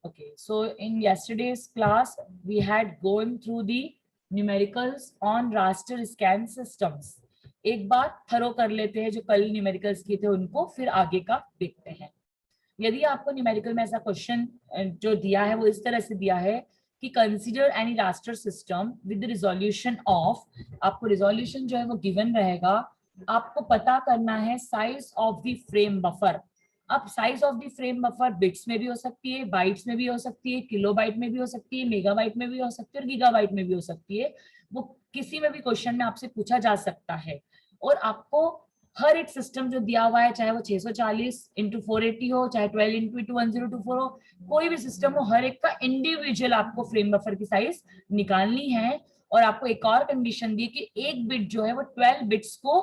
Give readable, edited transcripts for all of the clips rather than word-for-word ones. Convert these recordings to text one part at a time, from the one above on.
Okay, so in yesterday's class we had gone through the numericals on raster scan systems. एक बार thorough कर लेते हैं जो कल न्यूमेरिकल्स किए थे उनको, फिर आगे का देखते हैं। यदि आपको न्यूमेरिकल में ऐसा क्वेश्चन जो दिया है वो इस तरह से दिया है कि consider any raster system with resolution of, आपको रिजोल्यूशन जो है वो गिवन रहेगा, आपको पता करना है size of the frame buffer. अब size of the frame buffer bits में भी हो सकती है, बाइट्स में भी हो सकती है, किलोबाइट में भी हो सकती है, मेगाबाइट में भी हो सकती है और गीगाबाइट में भी हो सकती है। वो किसी में भी क्वेश्चन में आपसे पूछा जा सकता है। और आपको हर एक सिस्टम जो दिया हुआ है, चाहे वो 640 इंटू 480 हो, चाहे 12 इंटू 1024 हो, कोई भी सिस्टम हो, हर एक का इंडिविजुअल आपको फ्रेम बफर की साइज निकालनी है। और आपको एक और कंडीशन दी कि एक बिट जो है वो 12 बिट्स को,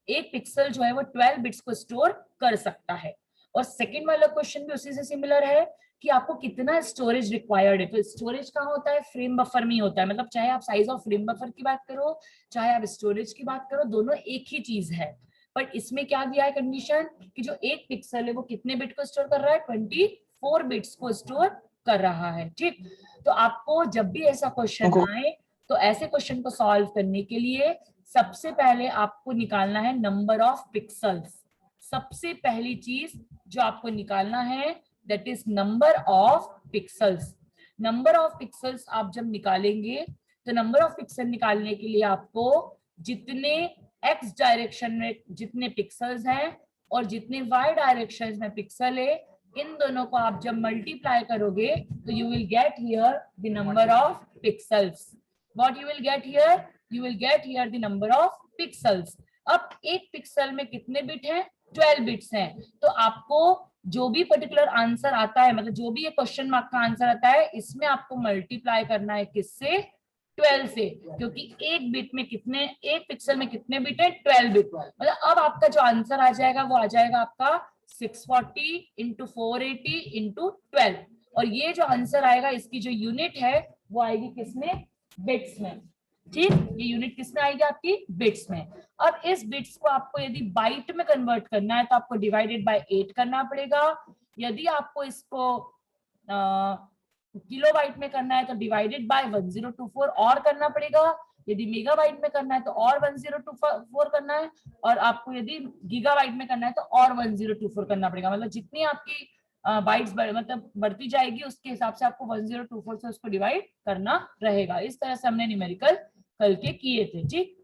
एक पिक्सल जो है वो 12 बिट्स को स्टोर कर सकता है। और सेकंड वाला क्वेश्चन भी उसी से सिमिलर है कि आपको कितना स्टोरेज रिक्वायर्ड है। तो स्टोरेज कहाँ होता है? फ्रेम बफर में ही होता है। मतलब चाहे आप साइज ऑफ फ्रेम बफर की बात करो, चाहे आप स्टोरेज की बात करो, दोनों एक ही चीज है। बट इसमें क्या दिया है कंडीशन कि जो एक पिक्सल है वो कितने बिट को स्टोर कर रहा है? 24 बिट्स को स्टोर कर रहा है। ठीक, तो आपको जब भी ऐसा क्वेश्चन आए तो ऐसे क्वेश्चन को सॉल्व करने के लिए सबसे पहले आपको निकालना है नंबर ऑफ पिक्सल्स। सबसे पहली चीज जो आपको निकालना है that is number of pixels. Number of pixels आप जब निकालेंगे तो नंबर ऑफ पिक्सल निकालने के लिए आपको जितने एक्स डायरेक्शन में जितने पिक्सल्स हैं और जितने वाई डायरेक्शन में पिक्सल है, इन दोनों को आप जब मल्टीप्लाई करोगे तो you will get here the number of pixels. What you will get here? You will get here the number of pixels. अब एक पिक्सल में कितने बिट हैं? 12 बिट्स हैं। तो आपको जो भी पर्टिकुलर आंसर आता है, मतलब जो भी ये क्वेश्चन मार्क का आंसर आता है, इसमें आपको मल्टीप्लाई करना है किससे? 12 से, क्योंकि एक बिट में कितने, एक पिक्सल में कितने बिट है? 12 बिट। मतलब अब आपका जो आंसर आ जाएगा वो आ जाएगा आपका 640 इंटू 480 इंटू 12। और ये जो आंसर आएगा इसकी जो यूनिट है वो आएगी किसमें? बिट्स में। ठीक, ये यूनिट किसमें आएगी? आपकी बिट्स में। अब इस बिट्स को आपको यदि बाइट में कन्वर्ट करना है तो आपको डिवाइडेड बाय 8 करना पड़ेगा। यदि आपको इसको किलोबाइट में करना है तो डिवाइडेड बाय 1024 और करना पड़ेगा। यदि मेगाबाइट में करना है तो और 1024 करना है। और आपको यदि गीगाबाइट में करना है तो और 1024 करना पड़ेगा। मतलब जितनी आपकी बाइट्स मतलब बढ़ती जाएगी उसके हिसाब से आपको 1024 से उसको डिवाइड करना रहेगा। इस तरह से हमने न्यूमेरिकल कल के किए थे। ठीक,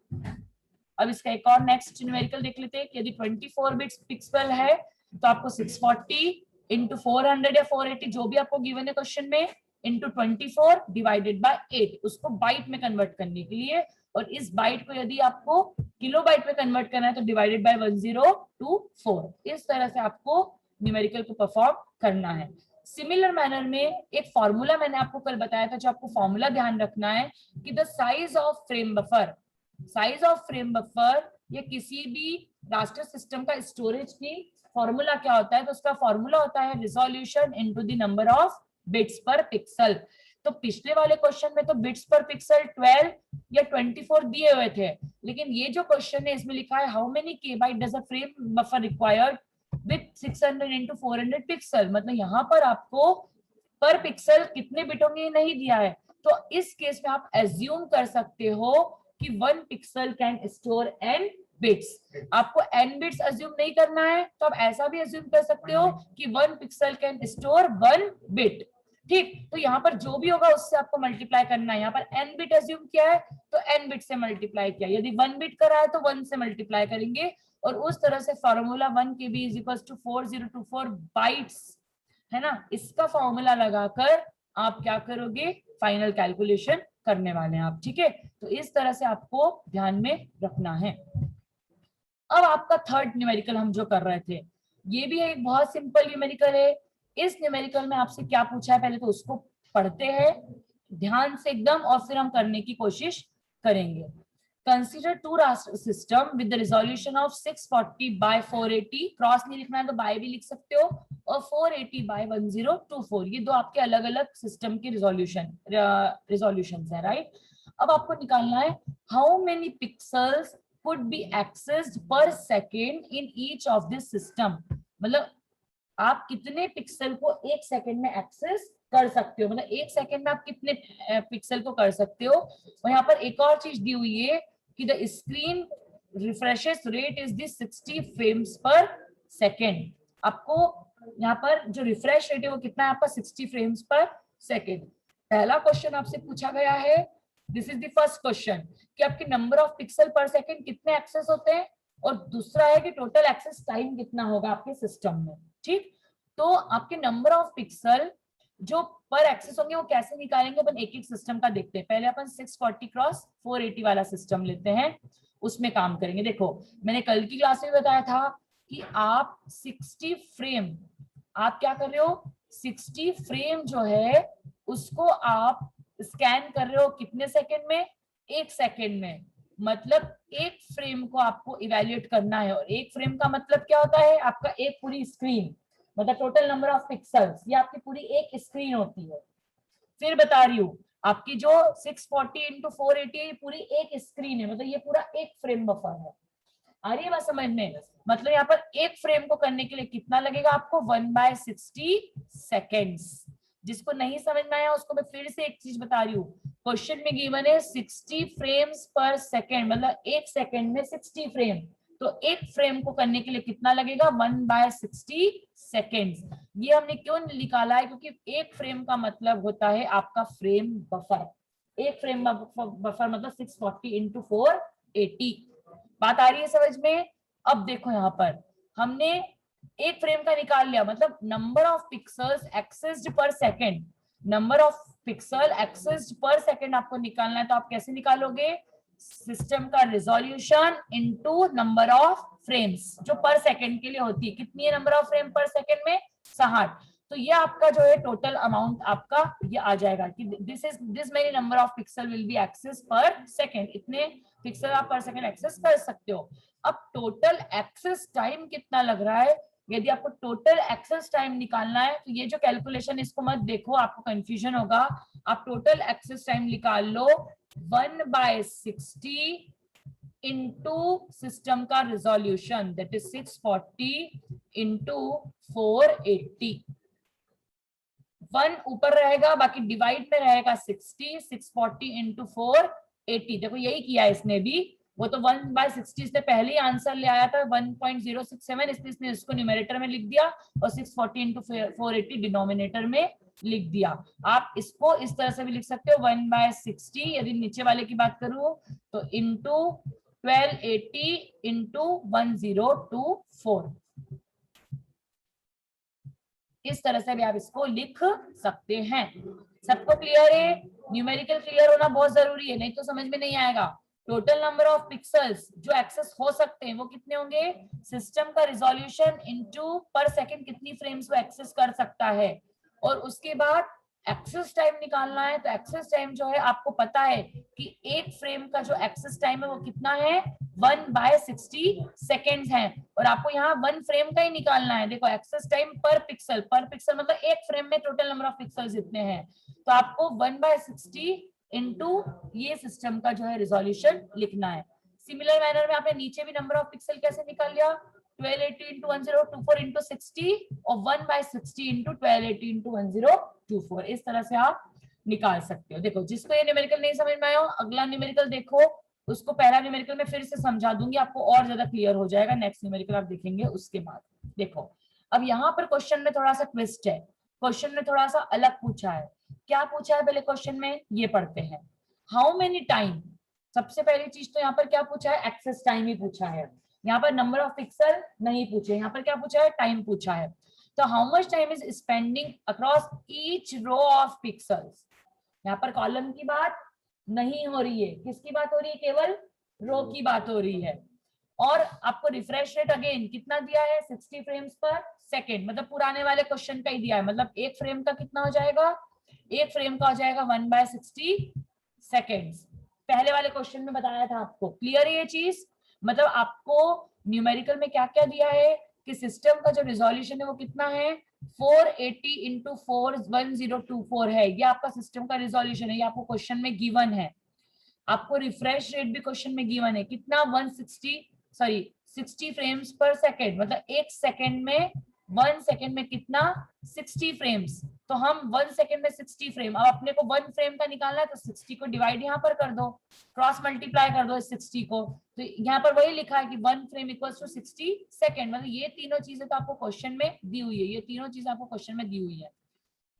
अब इसका एक और नेक्स्ट न्यूमेरिकल देख लेते हैं कि यदि 24 बिट्स पिक्सल है तो आपको 640 इंटू 400 या 480 जो भी आपको गिवन है क्वेश्चन में इंटू 24 डिवाइडेड बाय 8, उसको बाइट में कन्वर्ट करने के लिए। और इस बाइट को यदि आपको किलो बाइट में कन्वर्ट करना है तो डिवाइडेड बाय 1024। इस तरह से आपको न्यूमेरिकल को परफॉर्म करना है। सिमिलर मैनर में एक फॉर्मूला मैंने आपको कल बताया था, जो आपको फॉर्मूला ध्यान रखना है कि the size of frame buffer, size of frame buffer या किसी भी रास्टर सिस्टम का स्टोरेज की फॉर्मूला क्या होता है? तो उसका फॉर्मूला होता है resolution into the number of bits per pixel. तो पिछले वाले क्वेश्चन में तो बिट्स पर पिक्सल 12 या 24 दिए हुए थे, लेकिन ये जो क्वेश्चन है इसमें लिखा है how many kbyte does a frame buffer required with 600 into 400 pixel. मतलब यहाँ पर आपको पर पिक्सल कितने बिट होंगे नहीं दिया है। तो इस केस में आप एज्यूम कर सकते हो कि 1 pixel can store n bits. आपको n बिट्स अज्यूम नहीं करना है तो आप ऐसा भी अज्यूम कर सकते हो कि 1 पिक्सल कैन स्टोर 1 बिट। ठीक, तो यहाँ पर जो भी होगा उससे आपको मल्टीप्लाई करना है। यहाँ पर n बिट अज्यूम किया है तो n बिट से मल्टीप्लाई किया। यदि 1 बिट करा है तो 1 से मल्टीप्लाई करेंगे। और उस तरह से फॉर्मूला 1 के B is equal to 4024 bytes है ना, इसका फॉर्मूला लगाकर आप क्या करोगे? फाइनल कैलकुलेशन करने वाले हैं आप। ठीक है, तो इस तरह से आपको ध्यान में रखना है। अब आपका थर्ड न्यूमेरिकल हम जो कर रहे थे, ये भी एक बहुत सिंपल न्यूमेरिकल है। इस न्यूमेरिकल में आपसे क्या पूछा है पहले तो उसको पढ़ते हैं ध्यान से एकदम, और फिर हम करने की कोशिश करेंगे। Consider to raster system with the resolution of 640 by 480, cross नहीं लिखना है तो बाय भी लिख सकते हो, और 480 बाय 1024। ये दो आपके अलग अलग सिस्टम के रिजोल्यूशन है, राइट। अब आपको निकालना है how many pixels could be accessed per second in each of this system। मतलब आप कितने पिक्सल को एक सेकंड में एक्सेस कर सकते हो, मतलब एक सेकंड में आप कितने पिक्सल को कर सकते हो। और यहाँ पर एक और चीज दी हुई है कि the screen refreshes rate is the 60 frames पर सेकेंड। आपको यहाँ पर जो रिफ्रेश रेट है वो कितना है आपका 60 फ्रेम्स पर सेकेंड। पहला क्वेश्चन आपसे पूछा गया है, this is the first question, कि आपके नंबर ऑफ पिक्सल पर सेकेंड कितने एक्सेस होते हैं, और दूसरा है कि टोटल एक्सेस टाइम कितना होगा आपके सिस्टम में। ठीक, तो आपके नंबर ऑफ पिक्सल जो पर एक्सेस होंगे वो कैसे निकालेंगे, अपन एक एक सिस्टम का देखते हैं। पहले अपन 640 क्रॉस 480 वाला सिस्टम लेते हैं, उसमें काम करेंगे। देखो मैंने कल की क्लास में बताया था कि आप 60 फ्रेम, आप क्या कर रहे हो, 60 फ्रेम जो है उसको आप स्कैन कर रहे हो कितने सेकंड में, एक सेकंड में। मतलब एक फ्रेम को आपको इवेल्युएट करना है, और एक फ्रेम का मतलब क्या होता है, आपका एक पूरी स्क्रीन, मतलब टोटल नंबर ऑफ पिक्सल्स, ये आपकी पूरी एक स्क्रीन होती है। फिर बता रही हूँ, आपकी जो 640 इंटू 480 पूरी एक स्क्रीन है, मतलब ये पूरा एक फ्रेम बफर है। आ रही है बात समझ में, मतलब यहाँ पर एक फ्रेम को करने के लिए कितना लगेगा आपको, 1/60 सेकेंड्स। जिसको नहीं समझ में आया उसको मैं फिर से एक चीज बता रही हूँ, क्वेश्चन में गिवन है 60 फ्रेम्स पर सेकेंड, मतलब एक सेकेंड में 60 फ्रेम, तो एक फ्रेम को करने के लिए कितना लगेगा, 1/60 सेकेंड्स। ये हमने क्यों निकाला है, क्योंकि एक फ्रेम का मतलब होता है आपका फ्रेम बफर। एक फ्रेम बफर मतलब 640 इंटू 480। बात आ रही है समझ में। अब देखो यहाँ पर हमने एक फ्रेम का निकाल लिया, मतलब नंबर ऑफ पिक्सल्स एक्सेस्ड पर second, number of pixel accessed पर सेकेंड आपको निकालना है। तो आप कैसे निकालोगे, सिस्टम का resolution into number of frames जो पर सेकेंड के लिए होती है। कितनी है नंबर ऑफ फ्रेम पर सेकेंड में, 60। तो ये आपका जो है टोटल अमाउंट आपका ये आ जाएगा कि this many number of pixel will be access per second, इतने पिक्सल आप पर सेकेंड एक्सेस कर सकते हो। अब टोटल एक्सेस टाइम कितना लग रहा है, यदि आपको टोटल एक्सेस टाइम निकालना है तो ये जो कैलकुलेशन इसको मत देखो, आपको कंफ्यूजन होगा। आप टोटल एक्सेस टाइम निकाल लो 1/60 इंटू सिस्टम का रिजोल्यूशन, दैट इज 640 इंटू 480। 1 ऊपर रहेगा, बाकी डिवाइड में रहेगा 60, 640 इंटू 480। देखो यही किया है इसने भी, वो तो 1/60 से पहले ही आंसर ले आया था 1.067, इसलिए इसने इसको न्यूमरेटर में लिख दिया और 640 इंटू 480 डिनोमिनेटर में लिख दिया। आप इसको इस तरह से भी लिख सकते हो 1/60, यदि नीचे वाले की बात करूं तो इंटू 1280 इंटू 1024, इस तरह से भी आप इसको लिख सकते हैं। सबको क्लियर है, न्यूमेरिकल क्लियर होना बहुत जरूरी है, नहीं तो समझ में नहीं आएगा। टोटल नंबर ऑफ पिक्सल्स जो एक्सेस हो सकते हैं वो कितने होंगे, सिस्टम का रिजोल्यूशन इनटू पर सेकंड कितनी फ्रेम्स को एक्सेस कर सकता है, और उसके बाद एक्सेस टाइम निकालना है। तो एक्सेस टाइम जो है आपको पता है कि एक फ्रेम का जो एक्सेस टाइम है वो कितना है, 1/60 सेकेंड्स है, और आपको यहाँ 1 फ्रेम का ही निकालना है। देखो एक्सेस टाइम पर पिक्सल मतलब एक फ्रेम में टोटल नंबर ऑफ पिक्सल्स इतने हैं, तो आपको 1/60 इंटू ये सिस्टम का जो है रिजोल्यूशन लिखना है। सिमिलर मैनर में आपने नीचे भी नंबर ऑफ पिक्सल कैसे निकाल लिया, 1280 इंटू 1024 इंटू 60 और 1/60 इंटू 1280 इंटू 1024, इस तरह से आप निकाल सकते हो। देखो जिसको ये न्यूमेरिकल नहीं समझ में आया, अगला न्यूमेरिकल देखो, उसको पहला न्यूमेरिकल में फिर से समझा दूंगी, आपको और ज्यादा क्लियर हो जाएगा। नेक्स्ट न्यूमेरिकल आप देखेंगे उसके बाद। देखो अब यहाँ पर क्वेश्चन में थोड़ा सा ट्विस्ट है, क्वेश्चन में थोड़ा सा अलग पूछा है। क्या पूछा है पहले क्वेश्चन में, ये पढ़ते हैं। हाउ मेनी टाइम, सबसे पहली चीज तो यहाँ पर क्या पूछा है, एक्सेस टाइम ही पूछा है। यहाँ पर नंबर ऑफ पिक्सल नहीं पूछे, यहाँ पर क्या पूछा है, टाइम पूछा है। तो how much time is spending across each row of pixels. यहाँ पर कॉलम की बात नहीं हो रही है, किसकी बात हो रही है, केवल रो की बात हो रही है। और आपको रिफ्रेश रेट अगेन कितना दिया है, 60 फ्रेम्स पर सेकेंड, मतलब पुराने वाले क्वेश्चन का ही दिया है। मतलब एक फ्रेम का कितना हो जाएगा, एक फ्रेम का हो जाएगा 1/60 सेकेंड्स। पहले वाले क्वेश्चन में बताया था आपको, क्लियर है ये चीज। मतलब आपको न्यूमेरिकल में क्या क्या दिया है कि सिस्टम का जो रिजोल्यूशन है वो कितना है, 480 इंटू 41024 है, ये आपका सिस्टम का रिजोल्यूशन है, ये आपको क्वेश्चन में गिवन है। आपको रिफ्रेश रेट भी क्वेश्चन में गिवन है, कितना 60 फ्रेम्स पर सेकेंड, मतलब एक सेकेंड में 1 सेकेंड में कितना 60 फ्रेम्स, तो हम 1 सेकेंड में 60 फ्रेम, अब अपने को 1 फ्रेम का निकालना है तो 60 को डिवाइड यहाँ पर कर दो, क्रॉस मल्टीप्लाई कर दो इस 60 को, तो यहाँ पर वही लिखा है कि 1 फ्रेम इक्वल्स टू 60 सेकेंड, मतलब ये तीनों चीजें तो आपको क्वेश्चन में दी हुई है, ये तीनों चीजें आपको क्वेश्चन में दी हुई है।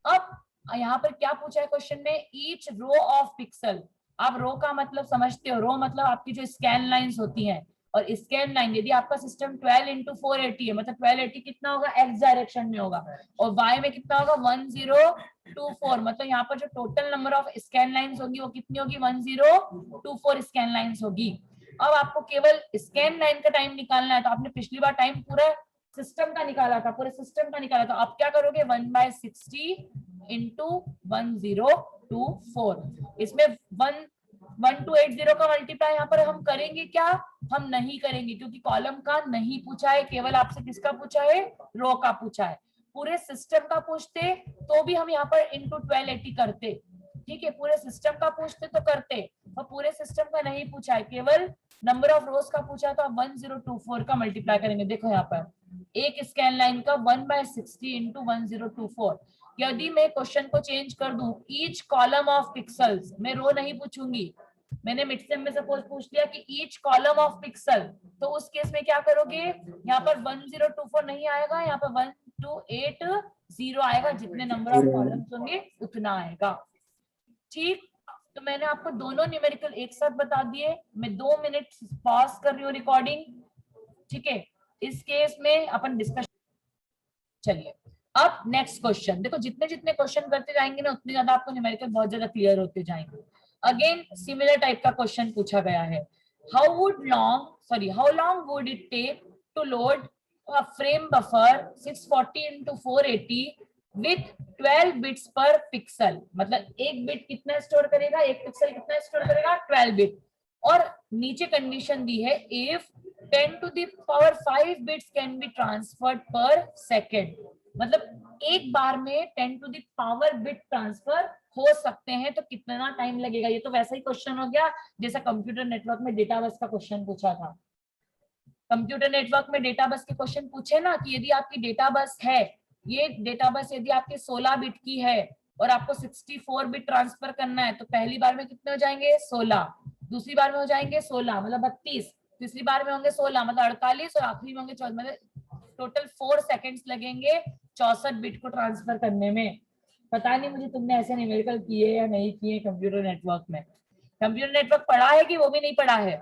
अब यहाँ पर क्या पूछा है क्वेश्चन में, ईच रो ऑफ पिक्सल, आप रो का मतलब समझते हो, रो मतलब आपकी जो स्कैन लाइंस होती हैं, और स्कैन लाइन यदि आपका सिस्टम 12 into 480 है, मतलब 1280 कितना होगा, एक्स डायरेक्शन में होगा, और वाई में कितना होगा 1024, मतलब यहाँ पर जो total number of scan lines होगी वो कितनी होगी 1024 स्कैन लाइंस होगी। अब आपको केवल स्कैन लाइन का टाइम निकालना है, तो आपने पिछली बार टाइम पूरा सिस्टम का निकाला था, पूरे सिस्टम का निकाला था, आप क्या करोगे 1/60 into 1024, इसमें 1280 का मल्टीप्लाई यहाँ पर हम करेंगे क्या, हम नहीं करेंगे, क्योंकि कॉलम का नहीं पूछा है, केवल आपसे किसका पूछा है, रो का पूछा है। पूरे सिस्टम का पूछते तो भी हम यहाँ पर इंटू 1280 करते, ठीक है, पूरे सिस्टम का पूछते तो करते, और पूरे सिस्टम का नहीं पूछा है, केवल नंबर ऑफ रोज का पूछा, तो 1024 का मल्टीप्लाई करेंगे। देखो यहाँ पर एक स्कैन लाइन का 1/60 into 1024, यदि मैं क्वेश्चन को चेंज कर दूं, ईच कॉलम ऑफ पिक्सल्स, मैं रो नहीं पूछूंगी, मैंने मिड सेम में सपोज पूछ लिया कि ईच कॉलम ऑफ पिक्सल, तो उस केस में क्या करोगे, यहाँ पर 1024 नहीं आएगा, यहाँ पर 1280 आएगा, जितने नंबर ऑफ कॉलम्स होंगे उतना आएगा। ठीक, तो मैंने आपको दोनों न्यूमेरिकल एक साथ बता दिए, मैं 2 मिनट पॉज कर रही हूँ रिकॉर्डिंग, ठीक है, इस केस में अपन डिस्कशन। चलिए अब नेक्स्ट क्वेश्चन देखो, जितने जितने क्वेश्चन करते जाएंगे ना उतने ज्यादा आपको न्यूमेरिकल बहुत ज्यादा क्लियर होते जाएंगे। अगेन सिमिलर टाइप का क्वेश्चन पूछा गया है, how long would it take to load a frame buffer 640 into 480 with 12 bits per pixel, मतलब एक बिट कितना स्टोर करेगा, एक पिक्सल कितना स्टोर करेगा 12 बिट, और नीचे कंडीशन दी है if 10 to the power 5 bits can be transferred per second, मतलब एक बार में 10 to the power bit transfer हो सकते हैं, तो कितना टाइम लगेगा। ये तो वैसा ही क्वेश्चन हो गया जैसा कंप्यूटर नेटवर्क में डेटा बस का क्वेश्चन पूछा था। कंप्यूटर नेटवर्क में डेटा बस के क्वेश्चन पूछे ना कि यदि आपकी डेटा बस है, ये डेटा बस यदि आपके 16 बिट की है और आपको 64 बिट ट्रांसफर करना है, तो पहली बार में कितने हो जाएंगे 16, दूसरी बार में हो जाएंगे 16 मतलब 32, तीसरी बार में होंगे 16 मतलब 48, और आखिरी में होंगे 14, मतलब टोटल 4 सेकेंड्स लगेंगे 64 बिट को ट्रांसफर करने में। पता नहीं मुझे तुमने ऐसे न्यूमेरिकल किए या नहीं किए कंप्यूटर नेटवर्क में, कंप्यूटर नेटवर्क पढ़ा है कि वो भी नहीं पढ़ा है,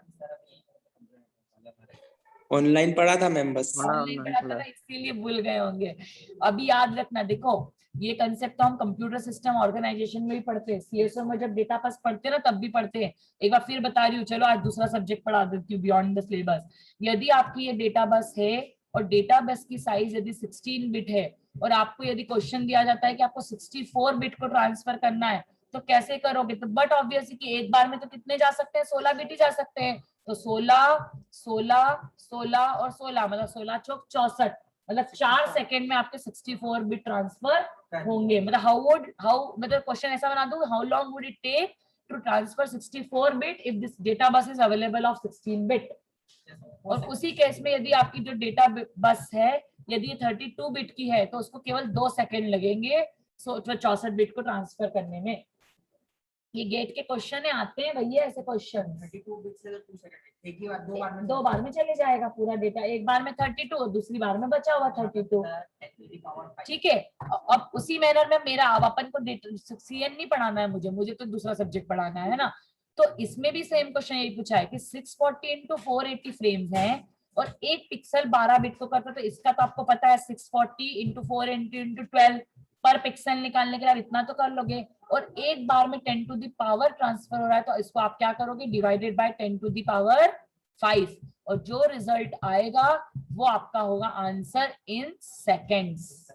ऑनलाइन पढ़ा था मैम, बस ऑनलाइन पढ़ा था ना, इसीलिए भूल गए होंगे। अभी याद रखना, देखो ये कंसेप्ट तो हम कंप्यूटर सिस्टम ऑर्गेनाइजेशन में भी पढ़ते हैं, सीएसओ में जब डेटा बस पढ़ते हैं ना तब भी पढ़ते हैं। एक बार फिर बता रही हूँ, चलो आज दूसरा सब्जेक्ट पढ़ा देती हूँ बियॉन्ड द सिलेबस। यदि आपकी ये डेटा बस है और डेटा बस की साइज यदि 16 बिट है, और आपको यदि क्वेश्चन दिया जाता है कि आपको 64 बिट को ट्रांसफर करना है, तो कैसे करोगे, तो बट ऑब्वियसली कि एक बार में तो कितने जा सकते हैं 16 बिट ही जा सकते हैं, तो 16 16 16 और 16 मतलब 16 चौक 64, मतलब 4 सेकेंड में आपके 64 बिट ट्रांसफर होंगे। मतलब हाउ मतलब क्वेश्चन ऐसा बना दूं, how long would it take to transfer 64 bit if this data bus is available of 16 bit. और उसी केस में यदि आपकी जो डेटा बस है यदि 32 बिट की है, तो उसको केवल 2 सेकेंड लगेंगे 64 बिट को ट्रांसफर करने में। ये गेट के क्वेश्चन है, आते हैं भैया ऐसे क्वेश्चन। 32 बिट से 2 सेकंड, एक ही बार दो बार में चले जाएगा पूरा डेटा, एक बार में 32 और दूसरी बार में बचा हुआ 32, ठीक है। अब उसी मैनर में मेरा, अब अपन को सीएन नहीं पढ़ाना है मुझे तो दूसरा सब्जेक्ट पढ़ाना है ना, तो इसमें भी सेम क्वेश्चन यही पूछा है कि 640 into 480 फ्रेम्स हैं और एक पिक्सल 12 बिट को करता है, तो इसका तो आपको पता है 640 into 480 into 12 पर पिक्सल निकालने के लिए आप इतना तो कर लोगे, और एक बार में 10 to the पावर ट्रांसफर हो रहा है, तो इसको आप क्या करोगे divided by 10 to the power 5, और जो रिजल्ट आएगा वो आपका होगा आंसर इन सेकेंड्स,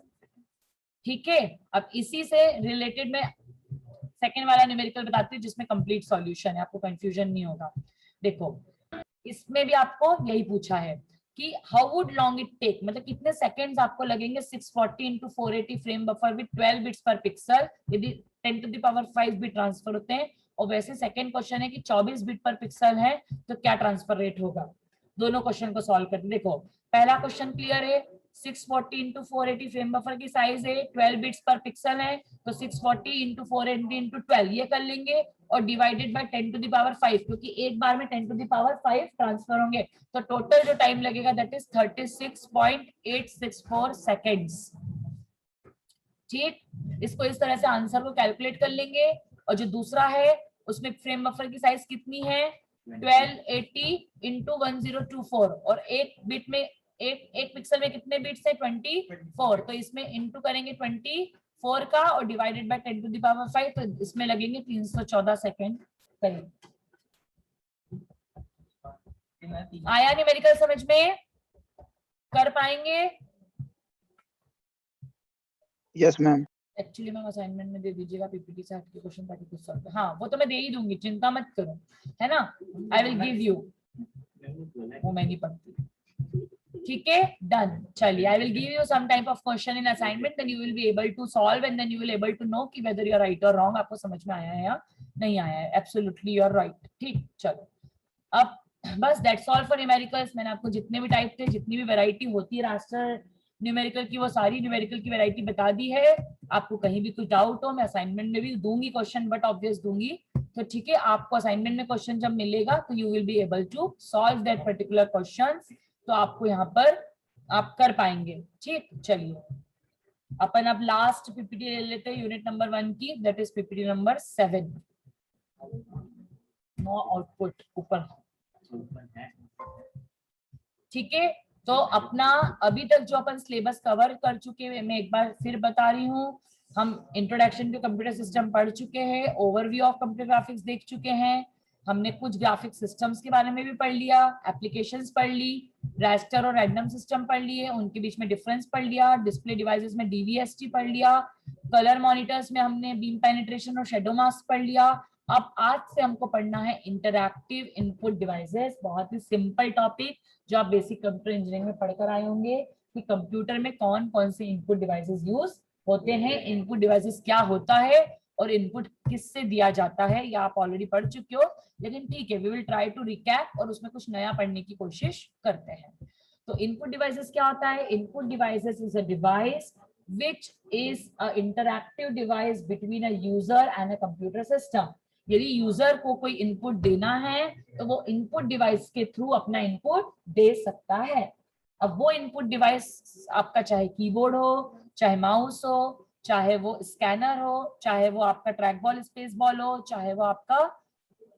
ठीक है। अब इसी से रिलेटेड में सेकेंड वाला न्यूमेरिकल बताती हूँ जिसमें कंप्लीट सॉल्यूशन है, आपको कंफ्यूजन नहीं होगा। देखो इसमें भी आपको यही पूछा है कि how would long it take, मतलब कितने सेकंड्स आपको लगेंगे 640 into 480 frame buffer with 12 bits per pixel यदि 10 to the power 5 bit transfer होते हैं, और वैसे सेकंड क्वेश्चन है कि 24 बिट पर पिक्सल है तो क्या ट्रांसफर रेट होगा। दोनों क्वेश्चन को सॉल्व करते देखो, पहला क्वेश्चन क्लियर है, 640 इंटू 480 फ्रेम बफर की साइज है, 12 बिट्स पर पिक्सल है, तो 640 इंटू 480 इंटू 12 ये कर लेंगे और divided by 10 to the power 5, क्योंकि एक बार में 10 टू द पावर 5 ट्रांसफर होंगे, तो टोटल जो टाइम लगेगा दैट इज 36.864 सेकेंड्स। ठीक, इसको इस तरह से आंसर को कैलकुलेट कर लेंगे। और जो दूसरा है उसमें फ्रेम बफर की साइज कितनी है, 1280 इंटू 1024, और एक बिट में एक पिक्सल में कितने बिट्स है, 24, तो इसमें इंटू करेंगे 24 का और divided by 10 to the power 5, तो इसमें लगेंगे 314 सेकेंड करीब। आया न्यूमेरिकल समझ में, कर पाएंगे? Yes ma'am. Actually ma'am assignment में दे दीजिएगा पीपीटी से हटके क्वेश्चन ताकि कुछ सॉल्व। हाँ वो तो मैं दे ही दूंगी, चिंता मत करो, है ना, आई विल गिव यू, वो मैं नहीं पढ़ती। ठीक है, डन। चलिए, I will give you some type of question in assignment, then you will be able to solve and then you will able to know कि वेदर यू आर राइट और wrong, आपको समझ में आया है या नहीं आया है। Absolutely you are right. ठीक, चलो अब बस दैट्स ऑल फॉर न्यूमेरिकल्स। मैंने आपको जितने भी टाइप थे, जितनी भी वैरायटी होती है रास्टर न्यूमेरिकल की, वो सारी न्यूमेरिकल की वैरायटी बता दी है। आपको कहीं भी कोई डाउट हो, मैं असाइनमेंट में भी दूंगी क्वेश्चन, बट ऑब्वियस दूंगी, तो ठीक है, आपको असाइनमेंट में क्वेश्चन जब मिलेगा तो you will be able to solve that particular question, तो आपको यहाँ पर आप कर पाएंगे। ठीक, चलिए अपन अब लास्ट पीपीटी ले लेते हैं यूनिट नंबर 1 की, that is PPT number 7। No output ऊपर, ठीक है। तो अपना अभी तक जो अपन सिलेबस कवर कर चुके हैं, मैं एक बार फिर बता रही हूँ, हम इंट्रोडक्शन टू कंप्यूटर सिस्टम पढ़ चुके हैं, ओवरव्यू ऑफ कंप्यूटर ग्राफिक्स देख चुके हैं, हमने कुछ ग्राफिक सिस्टम्स के बारे में भी पढ़ लिया, एप्लीकेशंस पढ़ ली, रास्टर और रैंडम सिस्टम पढ़ लिए, उनके बीच में डिफरेंस पढ़ लिया, डिस्प्ले डिवाइसेस में डीवीएसटी पढ़ लिया, कलर मॉनिटर्स में हमने बीम पेनिट्रेशन और शेडो मास्क पढ़ लिया। अब आज से हमको पढ़ना है इंटरैक्टिव इनपुट डिवाइसेस, बहुत ही सिंपल टॉपिक जो आप बेसिक कंप्यूटर इंजीनियरिंग में पढ़कर आए होंगे कि कंप्यूटर में कौन कौन से इनपुट डिवाइसेस यूज होते हैं, इनपुट डिवाइसेस क्या होता है और इनपुट किससे दिया जाता है, या आप ऑलरेडी पढ़ चुके हो, लेकिन ठीक है, we will try to recap और उसमें कुछ नया पढ़ने की कोशिश करते हैं। तो इनपुट डिवाइसेस क्या होता है, input devices is a device which is a interactive device between a user and a computer system। यदि यूजर को कोई इनपुट देना है तो वो इनपुट डिवाइस के थ्रू अपना इनपुट दे सकता है। अब वो इनपुट डिवाइस आपका चाहे कीबोर्ड हो, चाहे माउस हो, चाहे वो स्कैनर हो, चाहे वो आपका ट्रैक बॉल स्पेस बॉल हो, चाहे वो आपका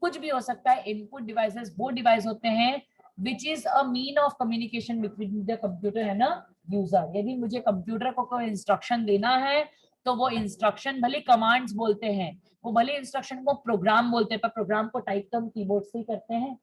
कुछ भी हो सकता है। इनपुट डिवाइसेस वो डिवाइस होते हैं which is a mean of communication between the computer and a user. यदि मुझे कंप्यूटर को कोई इंस्ट्रक्शन देना है तो वो इंस्ट्रक्शन भले कमांड्स बोलते हैं, वो भले इंस्ट्रक्शन को प्रोग्राम बोलते हैं, पर प्रोग्राम को टाइप तो हम कीबोर्ड से ही करते हैं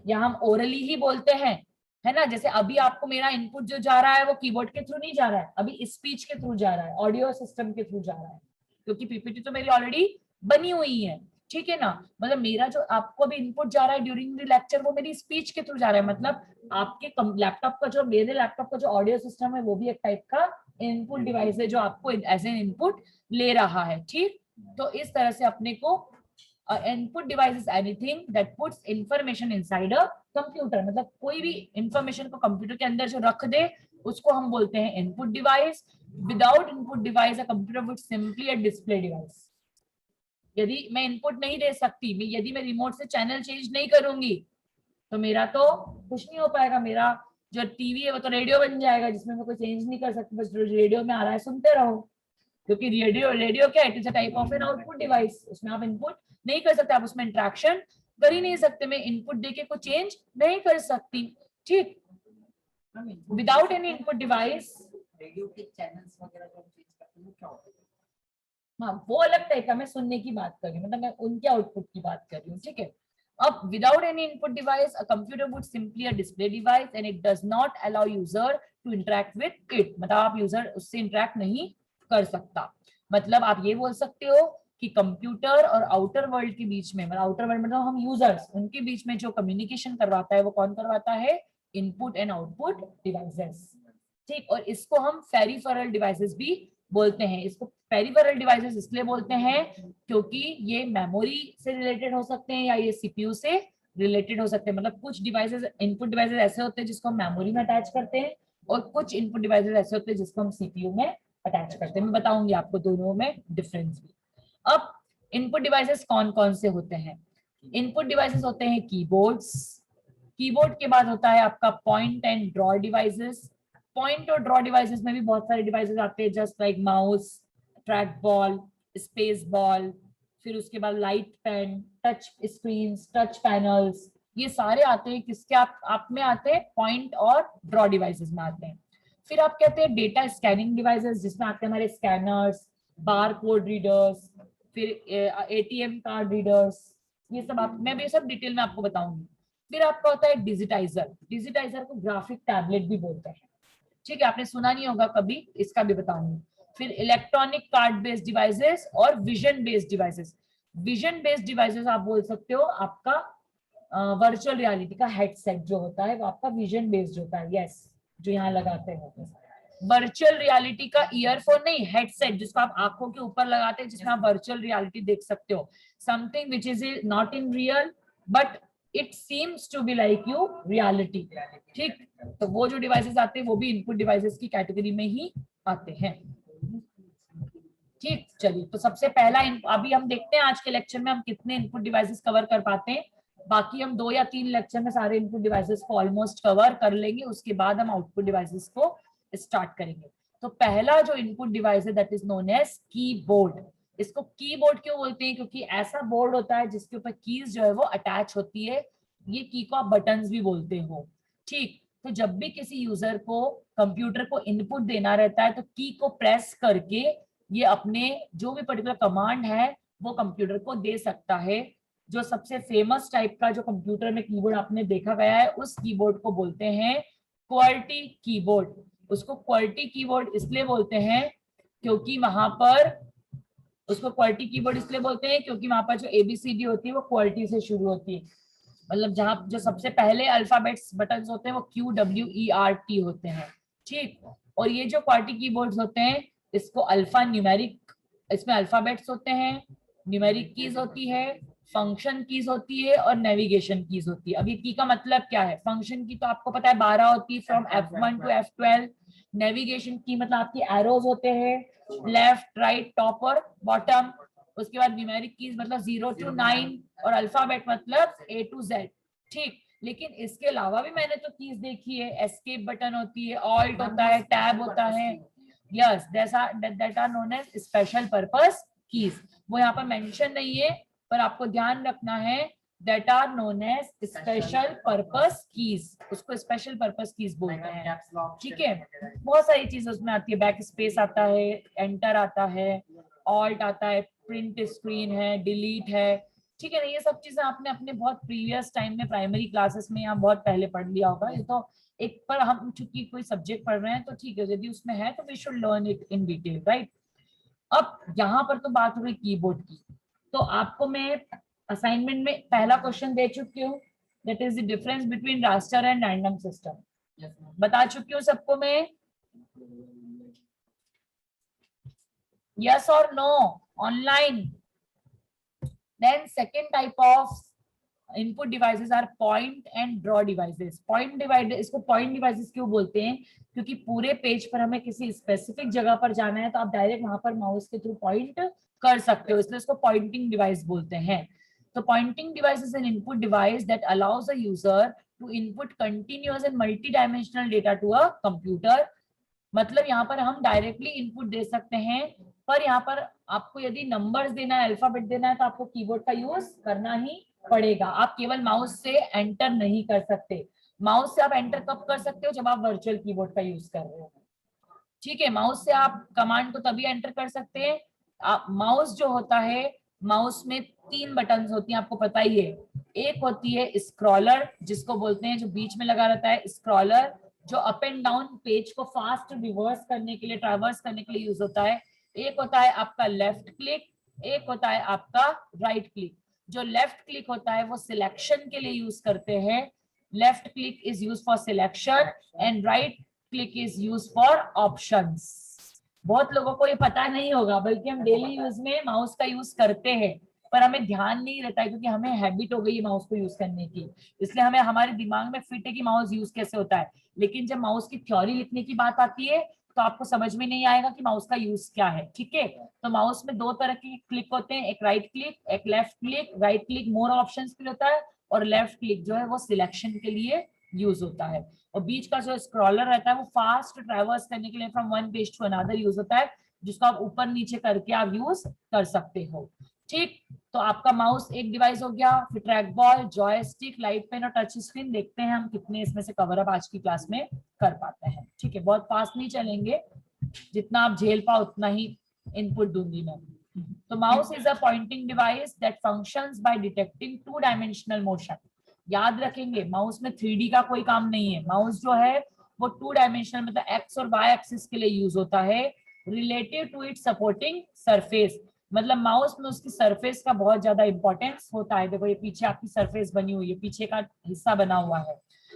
या हम ओरली ही बोलते हैं, है ना। जैसे अभी आपको मेरा इनपुट जो जा रहा है वो कीबोर्ड के थ्रू नहीं जा रहा है, अभी स्पीच के थ्रू जा रहा है, ऑडियो सिस्टम के थ्रू जा रहा है, क्योंकि पीपीटी तो मेरी ऑलरेडी बनी हुई है, ठीक है ना। मतलब मेरा जो आपको भी इनपुट जा रहा है ड्यूरिंग द लेक्चर वो मेरी स्पीच के थ्रू जा रहा है, मतलब आपके लैपटॉप का जो, मेरे लैपटॉप का जो ऑडियो सिस्टम है वो भी एक टाइप का इनपुट डिवाइस है जो आपको एज एन इनपुट ले रहा है। ठीक, तो इस तरह से अपने को input device is anything that puts information inside a computer, मतलब कोई भी इंफॉर्मेशन को कंप्यूटर के अंदर जो रख दे उसको हम बोलते हैं input device. Without input device a computer would simply a display device. यदि मैं इनपुट नहीं दे सकती, यदि मैं रिमोट से चैनल चेंज नहीं करूंगी तो मेरा तो कुछ नहीं हो पाएगा, मेरा जो टीवी है वो तो रेडियो बन जाएगा जिसमें मैं कोई चेंज नहीं कर सकती, बस रेडियो में आ रहा है सुनते रहो, क्योंकि रेडियो क्या है, it is a type of an output device, उसमें आप इनपुट नहीं कर सकते, आप उसमें इंटरेक्शन कर ही नहीं सकते, मैं इनपुट देके कोई चेंज नहीं कर सकती। ठीक, without any input device radio के चैनल्स वगैरह जो चेंज करते हैं वो क्या होता है? हाँ वो अलग टाइप का, मैं सुनने की बात कर रही हूँ, मतलब मैं उनके आउटपुट की बात कर रही हूँ। ठीक है, अब without any input device a computer would simply a display device and it does not allow user to interact with it, मतलब आप यूजर उससे इंटरेक्ट नहीं कर सकता। मतलब आप ये बोल सकते हो कि कंप्यूटर और आउटर वर्ल्ड के बीच में, मतलब आउटर वर्ल्ड मतलब हम यूजर्स, उनके बीच में जो कम्युनिकेशन करवाता है वो कौन करवाता है, इनपुट एंड आउटपुट डिवाइसेस। ठीक, और इसको हम पेरिफेरल डिवाइसेस भी बोलते हैं। इसको पेरिफेरल डिवाइसेस इसलिए बोलते हैं क्योंकि ये मेमोरी से रिलेटेड हो सकते हैं या ये सीपीयू से रिलेटेड हो सकते हैं। मतलब कुछ डिवाइसेस, इनपुट डिवाइसेस ऐसे होते हैं जिसको हम मेमोरी में अटैच करते हैं और कुछ इनपुट डिवाइसेस ऐसे होते हैं जिसको हम सीपीयू में अटैच करते हैं। मैं बताऊंगी आपको दोनों में डिफरेंस भी। अब इनपुट डिवाइसेस कौन कौन से होते हैं? इनपुट डिवाइसेस होते हैं कीबोर्ड्स, कीबोर्ड के बाद होता है आपका point and draw devices. Point और ड्रॉ डिवाइसेस में भी बहुत सारे डिवाइसेस आते हैं, just like mouse, track ball, space ball, फिर उसके बाद light pen, touch screen, touch panels, ये सारे आते हैं किसके आप में आते हैं? पॉइंट और ड्रॉ डिवाइसेस में आते हैं। फिर आप कहते हैं डेटा स्कैनिंग डिवाइसेस, जिसमें आते हैं हमारे स्कैनर्स, बार कोड रीडर्स, फिर एटीएम कार्ड रीडर्स, ये सब मैं भी सब डिटेल में आपको बताऊंगी। फिर आपका होता है डिजिटाइजर, डिजिटाइजर को ग्राफिक टैबलेट भी बोलते हैं, ठीक है, आपने सुना नहीं होगा कभी, इसका भी बताऊंगी। फिर इलेक्ट्रॉनिक कार्ड बेस्ड डिवाइसेस और vision based devices. Vision based devices आप बोल सकते हो आपका वर्चुअल रियलिटी का हेडसेट जो होता है वो आपका विजन बेस्ड होता है, यस, जो यहाँ लगाते हैं। वर्चुअल रियलिटी का ईयरफोन नहीं, हेडसेट, जिसको आप आंखों के ऊपर लगाते हैं, जिसमें आप वर्चुअल रियलिटी देख सकते हो, something which is not in real but it seems to be like you reality, ठीक। तो वो जो डिवाइसेस आते हैं वो भी इनपुट डिवाइसेस की कैटेगरी में ही आते हैं, ठीक। चलिए, तो सबसे पहला अभी हम देखते हैं आज के लेक्चर में हम कितने इनपुट डिवाइसेस कवर कर पाते हैं। बाकी हम 2 या 3 लेक्चर में सारे इनपुट डिवाइसेस को ऑलमोस्ट कवर कर लेंगे, उसके बाद हम आउटपुट डिवाइसेस को स्टार्ट करेंगे। तो पहला जो इनपुट डिवाइस है that is known as keyboard. इसको कीबोर्ड क्यों बोलते हैं? क्योंकि ऐसा बोर्ड होता है जिसके ऊपर कीज जो है वो अटैच होती है, ये की को आप बटन्स भी बोलते हो, ठीक। तो जब भी किसी यूजर को कंप्यूटर को इनपुट देना रहता है तो की को प्रेस करके ये अपने जो भी पर्टिकुलर कमांड है वो कंप्यूटर को दे सकता है। जो सबसे फेमस टाइप का जो कंप्यूटर में कीबोर्ड आपने देखा गया है उस कीबोर्ड को बोलते हैं क्वर्टी कीबोर्ड। उसको क्वर्टी कीबोर्ड इसलिए बोलते हैं क्योंकि वहां पर उसको क्वर्टी कीबोर्ड इसलिए बोलते हैं क्योंकि वहां पर जो एबीसीडी होती है वो क्वर्टी से शुरू होती है, मतलब जहां जो सबसे पहले अल्फाबेट्स बटन्स होते हैं वो QWERT होते हैं, ठीक। और ये जो क्वर्टी कीबोर्ड्स होते हैं इसको अल्फा न्यूमेरिक, इसमें अल्फाबेट्स होते हैं, न्यूमेरिक कीज होती है, फंक्शन कीज होती है और नेविगेशन कीज होती है। अब ये की का मतलब क्या है? फंक्शन की तो आपको पता है 12 होती है, from F1 to F12। Navigation की मतलब आपकी एरोज होते हैं, लेफ्ट, राइट, टॉप और बॉटम। उसके बाद न्यूमेरिक कीज मतलब 0 to 9 और अल्फाबेट मतलब A to Z, ठीक। लेकिन इसके अलावा भी मैंने तो कीज देखी है, एस्केप बटन होती है, ऑल्ट होता है, टैब होता है, yes, that are known as special purpose keys. वो यहाँ पर मेंशन नहीं है पर आपको ध्यान रखना है, that are known as special purpose keys, उसको स्पेशल पर्पस कीज बोलते हैं, ठीक है। बहुत सारी चीजें उसमें आती है, बैक स्पेस आता है, एंटर आता है, ऑल्ट आता है, प्रिंट स्क्रीन है, डिलीट है, ठीक है ना। ये सब चीजें आपने अपने बहुत प्रीवियस टाइम में प्राइमरी क्लासेस में या बहुत पहले पढ़ लिया होगा। ये तो एक पर हम चूंकि कोई सब्जेक्ट पढ़ रहे हैं तो ठीक है, यदि उसमें है तो we should learn it in detail, right. अब यहाँ पर तो बात हो गई कीबोर्ड की, तो आपको मैं असाइनमेंट में पहला क्वेश्चन दे चुकी हूँ, that is the difference between raster and random system, बता चुकी हूँ सबको मैं, yes or no online। then second type of input devices are point and draw devices। point device, इसको point devices क्यों बोलते हैं? क्योंकि पूरे पेज पर हमें किसी स्पेसिफिक जगह पर जाना है तो आप डायरेक्ट वहां पर माउस के थ्रू पॉइंट कर सकते हो, इसलिए इसको पॉइंटिंग डिवाइस बोलते हैं। तो pointing device is an input device that allows a user to input continuous and multi dimensional data to a computer. मतलब यहाँ पर हम डायरेक्टली इनपुट दे सकते हैं, पर यहाँ पर आपको यदि नंबर्स देना है, अल्फाबेट देना है तो आपको कीबोर्ड का यूज करना ही पड़ेगा। आप केवल माउस से एंटर नहीं कर सकते। माउस से आप एंटर कब कर सकते हो? जब आप वर्चुअल कीबोर्ड का यूज कर रहे हो, ठीक है। माउस से आप कमांड को तभी एंटर कर सकते हैं, माउस जो होता है, माउस में 3 बटन्स होती हैं, आपको पता ही है। एक होती है स्क्रॉलर, जिसको बोलते हैं, जो बीच में लगा रहता है स्क्रॉलर, जो अप एंड डाउन पेज को फास्ट रिवर्स करने के लिए, ट्रैवर्स करने के लिए यूज होता है। एक होता है आपका लेफ्ट क्लिक, एक होता है आपका राइट क्लिक। जो लेफ्ट क्लिक होता है वो सिलेक्शन के लिए यूज करते हैं, left click is use for selection and right click is use for options. बहुत लोगों को ये पता नहीं होगा, बल्कि हम डेली यूज में माउस का यूज करते हैं, पर हमें ध्यान नहीं रहता है क्योंकि हमें हैबिट हो गई है माउस को यूज करने की, इसलिए हमें हमारे दिमाग में फिट है कि माउस यूज कैसे होता है। लेकिन जब माउस की थ्योरी लिखने की बात आती है तो आपको समझ में नहीं आएगा कि माउस का यूज क्या है। ठीक है, तो माउस में दो तरह के क्लिक होते हैं, एक राइट क्लिक, एक left click. Right click more options के लिए होता है और लेफ्ट क्लिक जो है वो सिलेक्शन के लिए यूज होता है। और बीच का जो स्क्रॉलर रहता है वो फास्ट ट्रैवर्स करने के लिए from one page to another use होता है, जिसको आप ऊपर नीचे करके आप यूज कर सकते हो। ठीक, तो आपका माउस एक डिवाइस हो गया, फिर track ball, joystick, light pen और टच स्क्रीन। देखते हैं हम कितने इसमें से कवर अप आज की क्लास में कर पाते हैं। ठीक है, बहुत फास्ट नहीं चलेंगे, जितना आप झेल पाओ उतना ही इनपुट दूंगी मैं। तो mouse is a pointing device that functions by detecting two dimensional motion. याद रखेंगे माउस में 3D का कोई काम नहीं है। माउस जो है वो 2 डायमेंशनल मतलब एक्स और वाई एक्सिस के लिए यूज होता है, relative to it supporting surface. मतलब माउस में उसकी सरफेस का बहुत ज्यादा इंपॉर्टेंस होता है। देखो ये पीछे आपकी सरफेस बनी हुई है, पीछे का हिस्सा बना हुआ है।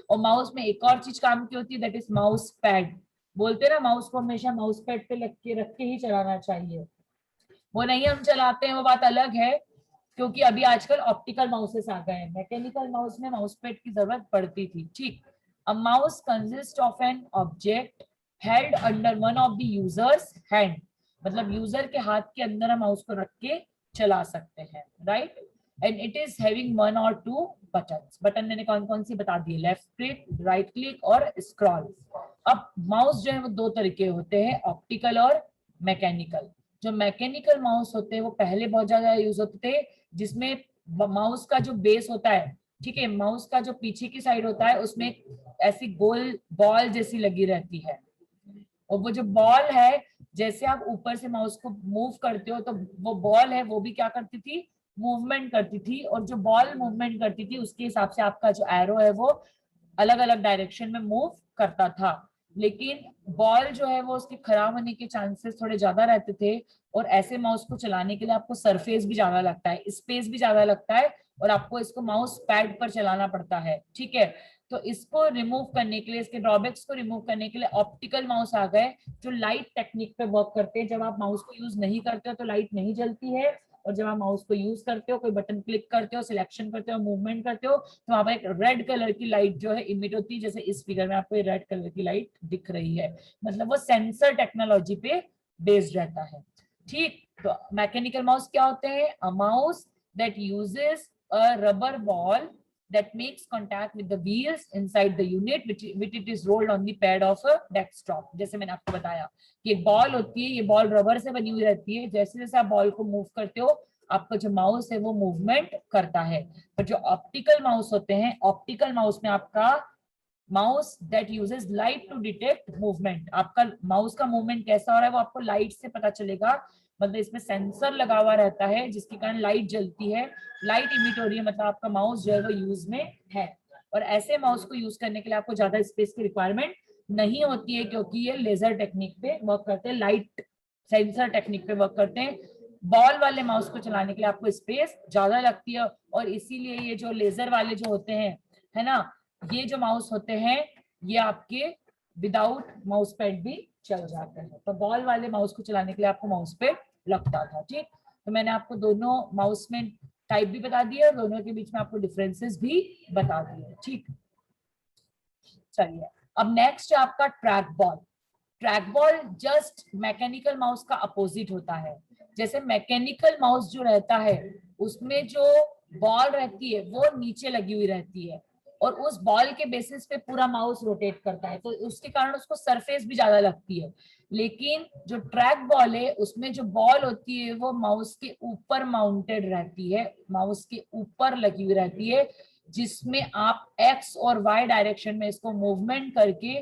और माउस में एक और चीज काम की होती है, दैट इज माउस पैड। बोलते हैं ना माउस को हमेशा माउस पैड पे रख के ही चलाना चाहिए। वो नहीं हम चलाते हैं, वो बात अलग है, क्योंकि अभी आजकल ऑप्टिकल माउसेस आ गए हैं। मैकेनिकल माउस में माउस पैड की जरूरत पड़ती थी। ठीक, a mouse consist of an object held under one of the users hand. मतलब यूजर के हाथ के अंदर हम माउस को रख के चला सकते हैं, right. And it is having 1 और 2 बटन्स। बटन मैंने कौन कौन सी बता दी, लेफ्ट क्लिक, राइट क्लिक और स्क्रॉल। अब माउस जो है वो दो तरीके होते हैं, ऑप्टिकल और मैकेनिकल। जो मैकेनिकल माउस होते हैं वो पहले बहुत ज्यादा यूज होते थे, जिसमें माउस का जो बेस होता है, ठीक है, माउस का जो पीछे की साइड होता है उसमें ऐसी गोल बॉल जैसी लगी रहती है। और वो जो बॉल है, जैसे आप ऊपर से माउस को मूव करते हो तो वो बॉल है वो भी क्या करती थी, मूवमेंट करती थी। और जो बॉल मूवमेंट करती थी उसके हिसाब से आपका जो एरो है वो अलग अलग डायरेक्शन में मूव करता था। लेकिन बॉल जो है वो उसके खराब होने के चांसेस थोड़े ज्यादा रहते थे, और ऐसे माउस को चलाने के लिए आपको सरफेस भी ज्यादा लगता है, स्पेस भी ज्यादा लगता है, और आपको इसको माउस पैड पर चलाना पड़ता है। ठीक है, तो इसको रिमूव करने के लिए, इसके ड्रॉबैक्स को रिमूव करने के लिए ऑप्टिकल माउस आ गए, जो लाइट टेक्निक पे वर्क करते हैं। जब आप माउस को यूज नहीं करते हो तो लाइट नहीं जलती है, और जब आप माउस को यूज करते हो, कोई बटन क्लिक करते हो, सिलेक्शन करते हो, मूवमेंट करते हो, तो वहां पर एक रेड कलर की लाइट जो है इमिट होती है। जैसे इस फिगर में आपको रेड कलर की लाइट दिख रही है, मतलब वो सेंसर टेक्नोलॉजी पे बेस्ड रहता है। ठीक, तो मैकेनिकल माउस क्या होते हैं, a mouse that uses a rubber ball that makes contact with the wheels inside the unit which it is rolled on the pad of a desktop। जैसे मैंने आपको बताया कि एक बॉल होती है, ये बॉल रबर से बनी हुई रहती है। जैसे जैसे आप बॉल को मूव करते हो आपका जो माउस है वो मूवमेंट करता है। पर जो ऑप्टिकल माउस होते हैं, ऑप्टिकल माउस में आपका mouse that uses light to detect movement. आपका माउस का मूवमेंट कैसा हो रहा है वो आपको लाइट से पता चलेगा। मतलब इसमें सेंसर लगा हुआ रहता है जिसके कारण लाइट जलती है, लाइट इमिट हो रही है, मतलब आपका माउस जो है वो यूज में है। और ऐसे माउस को यूज करने के लिए आपको ज्यादा स्पेस की रिक्वायरमेंट नहीं होती है, क्योंकि ये लेजर टेक्निक पे वर्क करते हैं, लाइट सेंसर टेक्निक पे वर्क करते हैं। बॉल वाले माउस को चलाने के लिए आपको स्पेस ज्यादा लगती है, और इसीलिए ये जो लेजर वाले जो होते हैं, है ना, ये जो माउस होते हैं ये आपके विदाउट माउस पैड भी चल जाते हैं। तो बॉल वाले माउस को चलाने के लिए आपको माउस पैड लगता था। ठीक, तो मैंने आपको दोनों माउस में टाइप भी बता दिया और दोनों के बीच में आपको डिफरेंसेस भी बता दिए। ठीक, चलिए अब नेक्स्ट है आपका track ball. Track ball just mechanical mouse का अपोजिट होता है। जैसे मैकेनिकल माउस जो रहता है उसमें जो बॉल रहती है वो नीचे लगी हुई रहती है, और उस बॉल के बेसिस पे पूरा माउस रोटेट करता है, तो उसके कारण उसको सरफेस भी ज्यादा लगती है। लेकिन जो ट्रैक बॉल है उसमें जो बॉल होती है वो माउस के ऊपर माउंटेड रहती है, माउस के ऊपर लगी हुई रहती है, जिसमें आप एक्स और वाई डायरेक्शन में इसको मूवमेंट करके,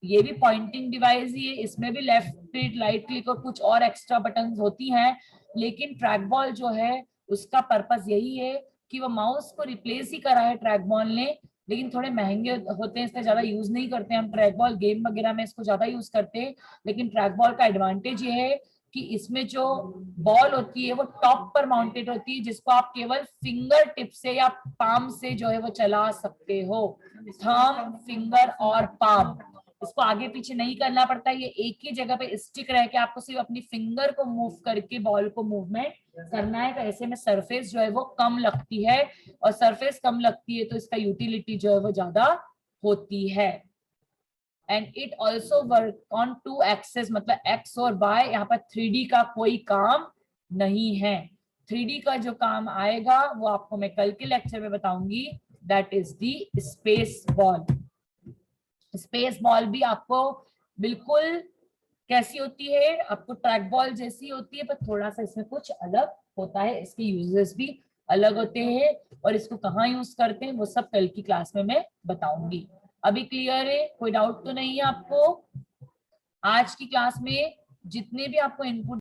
ये भी पॉइंटिंग डिवाइस ही है, इसमें भी लेफ्ट क्लिक, राइट क्लिक और कुछ और एक्स्ट्रा बटन्स होती हैं। लेकिन ट्रैक बॉल जो है उसका पर्पस यही है कि वो माउस को रिप्लेस ही करा है ट्रैक बॉल ने, लेकिन थोड़े महंगे होते हैं, इसलिए ज्यादा यूज नहीं करते हम ट्रैक बॉल। गेम वगैरह में इसको ज्यादा यूज करते हैं। लेकिन ट्रैक बॉल का एडवांटेज ये है कि इसमें जो बॉल होती है वो टॉप पर माउंटेड होती है, जिसको आप केवल फिंगर टिप से या पाम से जो है वो चला सकते हो, थंब, फिंगर और पाम। इसको आगे पीछे नहीं करना पड़ता, ये एक ही जगह पे स्टिक रह के आपको सिर्फ अपनी फिंगर को मूव करके बॉल को मूवमेंट करना है। तो ऐसे में सरफेस जो है वो कम लगती है, और सरफेस कम लगती है तो इसका यूटिलिटी जो है वो ज्यादा होती है। And it also work on 2 axes, मतलब एक्स और वाई। यहाँ पर 3D का कोई काम नहीं है। 3D का जो काम आएगा वो आपको मैं कल के लेक्चर में बताऊंगी, that is the space ball. Space ball भी आपको बिल्कुल कैसी होती है, आपको ट्रैक बॉल जैसी होती है, पर थोड़ा सा इसमें कुछ अलग होता है, इसके यूजेस भी अलग होते हैं, और इसको कहाँ यूज करते हैं वो सब कल की क्लास में मैं बताऊंगी। अभी क्लियर है? कोई डाउट तो नहीं है आपको? आज की क्लास में जितने भी आपको इनपुट